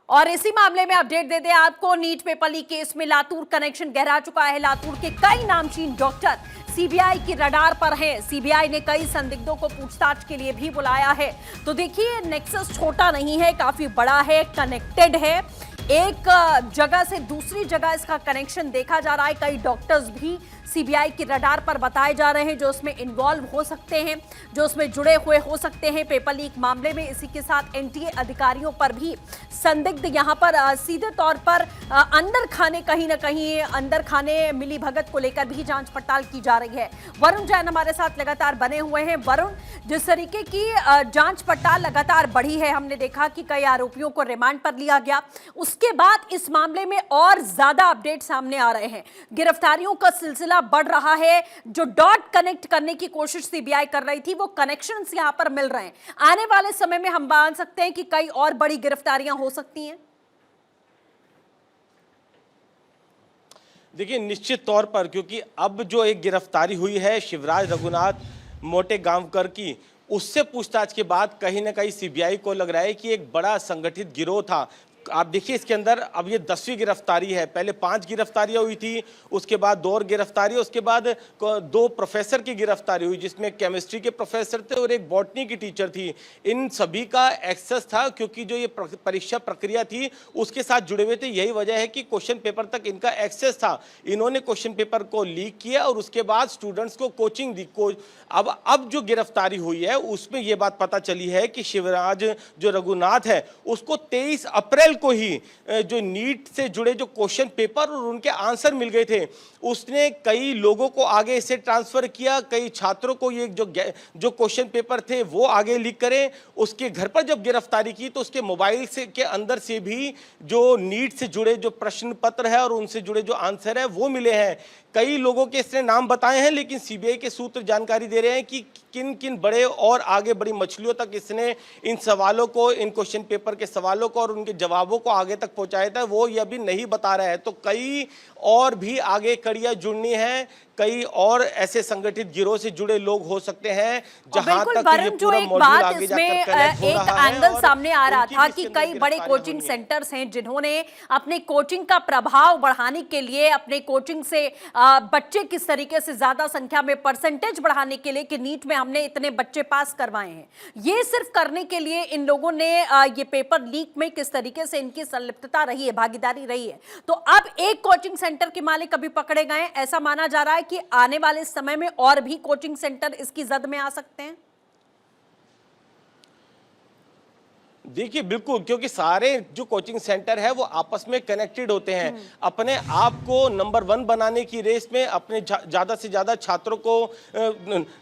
और इसी मामले में अपडेट देते हैं आपको। नीट पेपर लीक केस में लातूर कनेक्शन गहरा चुका है। लातूर के कई नामचीन डॉक्टर सीबीआई की रडार पर हैं। सीबीआई ने कई संदिग्धों को पूछताछ के लिए भी बुलाया है। तो देखिए, नेक्सस छोटा नहीं है, काफी बड़ा है, कनेक्टेड है। एक जगह से दूसरी जगह इसका कनेक्शन देखा जा रहा है। कई डॉक्टर्स भी सीबीआई की रडार पर बताए जा रहे हैं, जो उसमें इन्वॉल्व हो सकते हैं, जो उसमें जुड़े हुए हो सकते हैं पेपर लीक मामले में। इसी के साथ एनटीए अधिकारियों पर भी संदिग्ध यहां पर सीधे तौर पर अंदर खाने, कहीं ना कहीं अंदर खाने मिली भगत को लेकर भी जांच पड़ताल की जा रही है। वरुण जैन हमारे साथ लगातार बने हुए हैं। वरुण, जिस तरीके की जांच पड़ताल लगातार बढ़ी है, हमने देखा कि कई आरोपियों को रिमांड पर लिया गया, उसके बाद इस मामले में और ज्यादा अपडेट सामने आ रहे हैं। गिरफ्तारियों का सिलसिला बढ़ रहा है। जो डॉट कनेक्ट करने की कोशिश सीबीआई कर रही थी, वो कनेक्शंस यहां पर मिल रहे हैं। आने वाले समय में हम मान सकते हैं कि कई और बड़ी गिरफ्तारियां हो सकती हैं। देखिए, निश्चित तौर पर, क्योंकि अब जो एक गिरफ्तारी हुई है शिवराज रघुनाथ मोटेगांवकर की, उससे पूछताछ के बाद कहीं ना कहीं सीबीआई को लग रहा है कि एक बड़ा संगठित गिरोह था। आप देखिए, इसके अंदर अब ये 10वीं गिरफ्तारी है। पहले 5 गिरफ्तारियां हुई थी, उसके बाद 2 और गिरफ्तारी, उसके बाद 2 प्रोफेसर की गिरफ्तारी हुई, जिसमें केमिस्ट्री के प्रोफेसर थे और एक बॉटनी की टीचर थी। इन सभी का एक्सेस था, क्योंकि जो ये परीक्षा प्रक्रिया थी उसके साथ जुड़े हुए थे। यही वजह है कि क्वेश्चन पेपर तक इनका एक्सेस था। इन्होंने क्वेश्चन पेपर को लीक किया और उसके बाद स्टूडेंट्स को कोचिंग दी। अब जो गिरफ्तारी हुई है उसमें यह बात पता चली है कि शिवराज जो रघुनाथ है, उसको 23 अप्रैल को ही जो नीट से जुड़े जो क्वेश्चन पेपर और उनके आंसर मिल गए थे, उसने कई लोगों को आगे इसे ट्रांसफर किया। कई छात्रों को ये जो क्वेश्चन पेपर थे वो आगे लीक करें। उसके घर पर जब गिरफ्तारी की तो उसके मोबाइल से के अंदर से भी जो नीट से जुड़े जो प्रश्न पत्र है और उनसे जुड़े जो आंसर है वो मिले हैं। कई लोगों के इसने नाम बताए हैं, लेकिन सीबीआई के सूत्र जानकारी दे रहे हैं कि किन किन बड़े और आगे बड़ी मछलियों तक इसने इन सवालों को, इन क्वेश्चन पेपर के सवालों को और उनके जवाबों को आगे तक पहुंचाया था, वो ये अभी नहीं बता रहा है। तो कई और भी आगे कड़ियां जुड़नी है। कई और ऐसे संगठित गिरोह से जुड़े लोग हो सकते हैं जहां तक ये पूरा मॉड्यूल आगे जाकर कनेक्ट हो रहा है। एक एंगल सामने आ रहा था कि कई बड़े कोचिंग सेंटर्स हैं जिन्होंने अपने कोचिंग का प्रभाव बढ़ाने के लिए, अपने कोचिंग से बच्चे किस तरीके से ज्यादा संख्या में परसेंटेज बढ़ाने के लिए कि नीट में हमने इतने बच्चे पास करवाए हैं, ये सिर्फ करने के लिए इन लोगों ने ये पेपर लीक में किस तरीके से इनकी संलिप्तता रही है, भागीदारी रही है। तो अब एक कोचिंग सेंटर के मालिक अभी पकड़े गए। ऐसा माना जा रहा है कि आने वाले समय में और भी कोचिंग सेंटर इसकी जद में आ सकते हैं। देखिए, बिल्कुल, क्योंकि सारे जो कोचिंग सेंटर है वो आपस में कनेक्टेड होते हैं। अपने आप को नंबर 1 बनाने की रेस में अपने ज़्यादा से ज़्यादा छात्रों को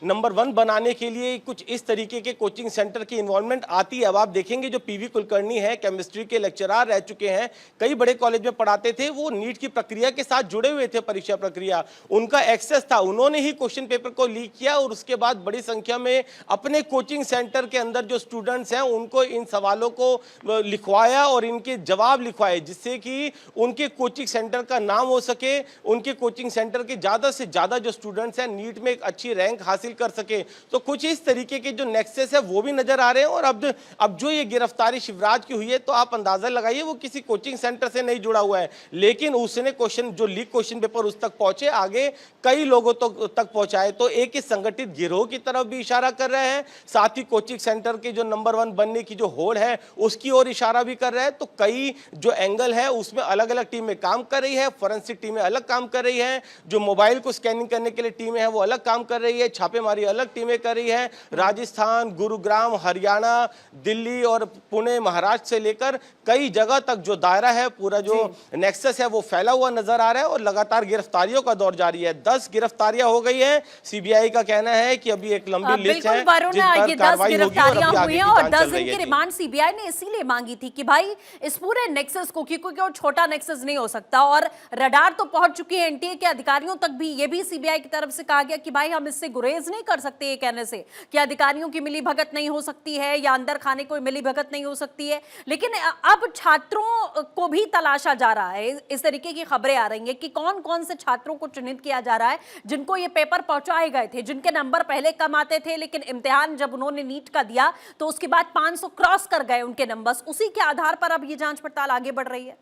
नंबर 1 बनाने के लिए कुछ इस तरीके के कोचिंग सेंटर की इन्वॉल्वमेंट आती है। अब आप देखेंगे जो पीवी कुलकर्णी है, केमिस्ट्री के लेक्चरर रह चुके हैं, कई बड़े कॉलेज में पढ़ाते थे, वो नीट की प्रक्रिया के साथ जुड़े हुए थे, परीक्षा प्रक्रिया, उनका एक्सेस था। उन्होंने ही क्वेश्चन पेपर को लीक किया और उसके बाद बड़ी संख्या में अपने कोचिंग सेंटर के अंदर जो स्टूडेंट्स हैं उनको इन सवालों को लिखवाया और इनके जवाब लिखवाए, जिससे कि उनके कोचिंग सेंटर का नाम हो सके, उनके कोचिंग सेंटर के ज्यादा से ज्यादा जो स्टूडेंट्स हैं नीट में एक अच्छी रैंक हासिल कर सके। तो कुछ इस तरीके के जो नेक्सस है वो भी नजर आ रहे हैं। और अब जो ये गिरफ्तारी शिवराज की हुई है, तो आप अंदाजा लगाइए वो किसी कोचिंग सेंटर से नहीं जुड़ा हुआ है, लेकिन उसने जो लीक क्वेश्चन पेपर उस तक पहुंचे, आगे कई लोगों तक पहुंचाए। तो एक इस संगठित गिरोह की तरफ भी इशारा कर रहे हैं, साथ ही कोचिंग सेंटर के जो नंबर 1 बनने की जो होड़ है उसकी ओर इशारा भी कर रहा है। तो कई जो एंगल है उसमें अलग अलग टीमें काम कर रही है, फोरेंसिक टीमें अलग काम कर रही हैं, जो मोबाइल को स्कैनिंग करने के लिए टीमें हैं वो अलग काम कर रही है, छापेमारी अलग टीमें कर रही है। राजस्थान, गुरुग्राम, हरियाणा, दिल्ली और पुणे, महाराष्ट्र से लेकर कई जगह तक जो दायरा है, पूरा जो नेक्सस है वो फैला हुआ नजर आ रहा है और लगातार गिरफ्तारियों का दौर जारी है। 10 गिरफ्तारियां हो गई है। सीबीआई का कहना है कि अभी एक लंबी लिस्ट है जिस पर कार्रवाई होगी और अभी आगे की जांच चल रही है। रिमांड सीबीआई ने इसीलिए मांगी थी कि भाई इस पूरे नेक्सस को, क्योंकि वो छोटा नेक्सस नहीं हो सकता, और रडार तो पहुंच चुकी है एनटीए के अधिकारियों तक भी। ये भी सीबीआई की तरफ से कहा गया कि भाई हम इससे गुरेज नहीं कर सकते ये कहने से कि अधिकारियों की मिली भगत नहीं हो सकती है या अंदर खाने कोई मिली भगत नहीं हो सकती है। लेकिन अब छात्रों को भी तलाशा जा रहा है। इस तरीके की खबरें आ रही हैं कि कौन कौन से छात्रों को चिन्हित किया जा रहा है जिनको ये पेपर पहुंचाए गए थे, जिनके नंबर पहले कम आते थे, लेकिन इम्तिहान जब उन्होंने नीट का दिया तो उसके बाद 500 क्रॉस कर गए उनके नंबर्स, उसी के आधार पर अब ये जांच पड़ताल आगे बढ़ रही है।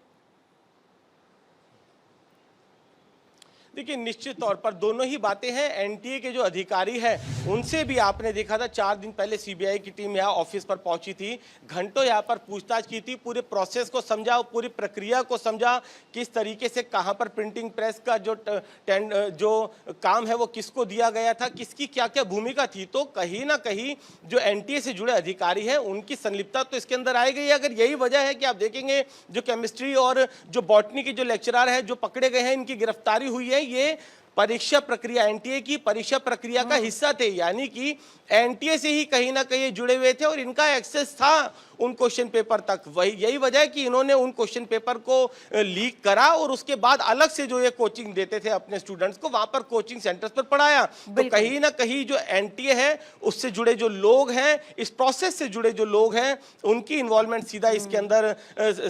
देखिए, निश्चित तौर पर दोनों ही बातें हैं। एनटीए के जो अधिकारी हैं उनसे भी आपने देखा था, 4 दिन पहले सीबीआई की टीम यहाँ ऑफिस पर पहुंची थी, घंटों यहाँ पर पूछताछ की थी, पूरे प्रोसेस को समझा, पूरी प्रक्रिया को समझा, किस तरीके से कहाँ पर प्रिंटिंग प्रेस का जो काम है वो किसको दिया गया था, किसकी क्या क्या भूमिका थी। तो कहीं ना कहीं जो एनटीए से जुड़े अधिकारी हैं उनकी संलिप्तता तो इसके अंदर आई गई है। अगर यही वजह है कि आप देखेंगे जो केमिस्ट्री और जो बॉटनी के जो लेक्चरर हैं जो पकड़े गए हैं, इनकी गिरफ्तारी हुई है, ये परीक्षा प्रक्रिया, एनटीए की परीक्षा प्रक्रिया का हिस्सा थे, यानी कि एनटीए से ही कहीं ना कहीं जुड़े हुए थे और इनका एक्सेस था उन क्वेश्चन पेपर तक। वही यही वजह है कि इन्होंने उन क्वेश्चन पेपर को लीक करा और उसके बाद अलग से जो ये कोचिंग देते थे अपने स्टूडेंट्स को, वहां पर कोचिंग सेंटर्स पर पढ़ाया। तो कहीं ना कहीं जो एनटीए है उससे जुड़े जो लोग हैं, इस प्रोसेस से जुड़े जो लोग हैं, उनकी इन्वॉल्वमेंट सीधा इसके अंदर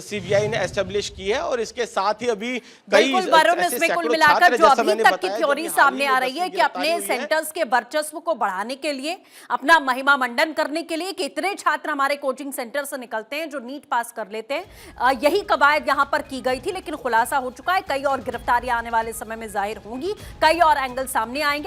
सीबीआई ने एस्टेब्लिश की है। और इसके साथ ही अभी कई कुल मिलाकर जो अभी तक की थ्योरी सामने आ रही है कि अपने सेंटर्स के वर्चस्व को बढ़ाने के लिए, अपना महिमा मंडन करने के लिए, कितने छात्र हमारे कोचिंग सेंटर से निकलते हैं जो नीट पास कर लेते हैं, यही कवायद यहां पर की गई थी। लेकिन खुलासा हो चुका है, कई और गिरफ्तारियां आने वाले समय में जाहिर होंगी, कई और एंगल सामने आएंगे।